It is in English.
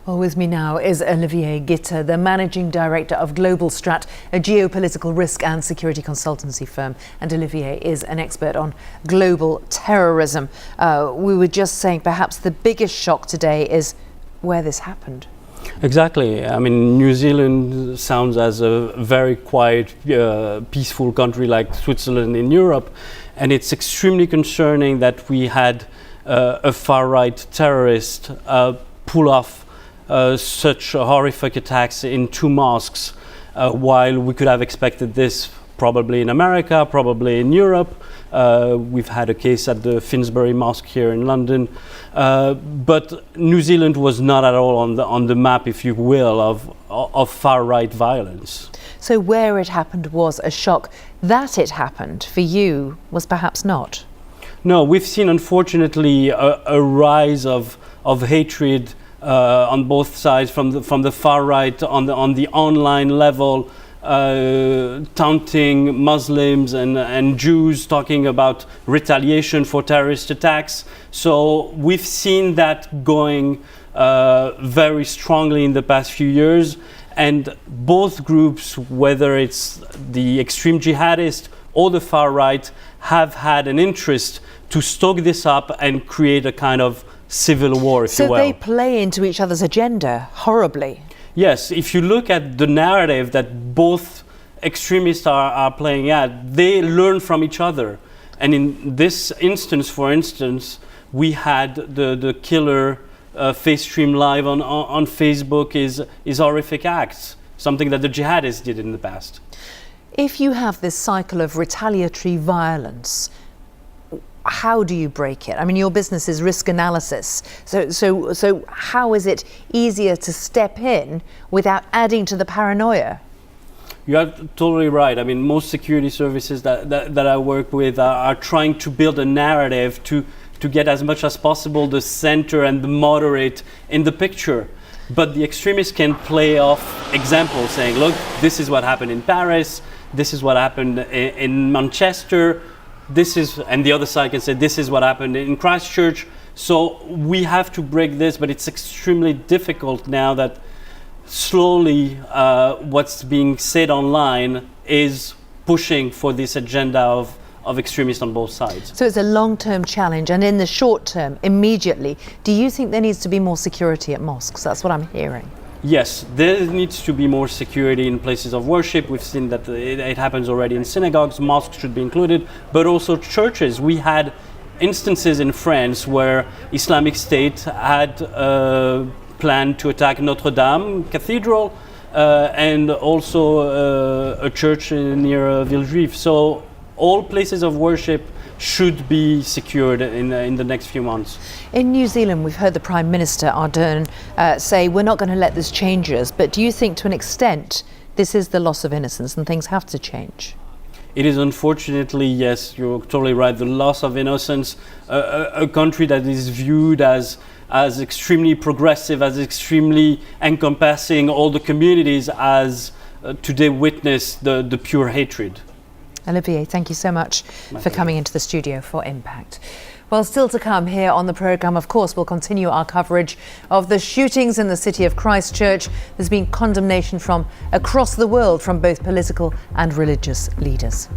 Well, with me now is Olivier Guitta, the Managing Director of Global Strat, a geopolitical risk and security consultancy firm. And Olivier is an expert on global terrorism. We were just saying perhaps the biggest shock today is where this happened. Exactly. I mean, New Zealand sounds as a very quiet, peaceful country like Switzerland in Europe. And it's extremely concerning that we had a far-right terrorist pull off such horrific attacks in two mosques, while we could have expected this probably in America, probably in Europe. We've had a case at the Finsbury Mosque here in London. But New Zealand was not at all on the map, if you will, of far-right violence. So where it happened was a shock. That it happened for you was perhaps not. No, we've seen, unfortunately, a rise of hatred on both sides, from the far right on the online level, taunting Muslims and Jews, talking about retaliation for terrorist attacks. So we've seen that going very strongly in the past few years, and both groups, whether it's the extreme jihadist or the far right, have had an interest to stoke this up and create a kind of civil war, if you will. So they play into each other's agenda horribly. Yes, if you look at the narrative that both extremists are playing at, they learn from each other. And in this instance, for instance, we had the killer face stream live on Facebook is horrific acts, something that the jihadists did in the past. If you have this cycle of retaliatory violence, how do you break it? I mean, your business is risk analysis. So how is it easier to step in without adding to the paranoia? You are totally right. I mean, most security services that I work with are trying to build a narrative to get as much as possible the center and the moderate in the picture. But the extremists can play off examples saying, look, this is what happened in Paris, this is what happened in Manchester, and the other side can say this is what happened in Christchurch. So we have to break this, but it's extremely difficult now that slowly what's being said online is pushing for this agenda of extremists on both sides. So it's a long-term challenge, and in the short term, immediately, do you think there needs to be more security at mosques? That's what I'm hearing. Yes, there needs to be more security in places of worship. We've seen that it happens already in synagogues. Mosques should be included, but also churches. We had instances in France where Islamic State had planned to attack Notre Dame Cathedral and also a church near Villejuif. So all places of worship should be secured in the next few months. In New Zealand, we've heard the Prime Minister, Ardern, say we're not going to let this change us. But do you think to an extent this is the loss of innocence and things have to change? It is, unfortunately, yes, you're totally right, the loss of innocence. A country that is viewed as extremely progressive, as extremely encompassing all the communities, as today witness the pure hatred. Olivier, thank you so much for coming into the studio for Impact. Well, still to come here on the programme, of course, we'll continue our coverage of the shootings in the city of Christchurch. There's been condemnation from across the world from both political and religious leaders.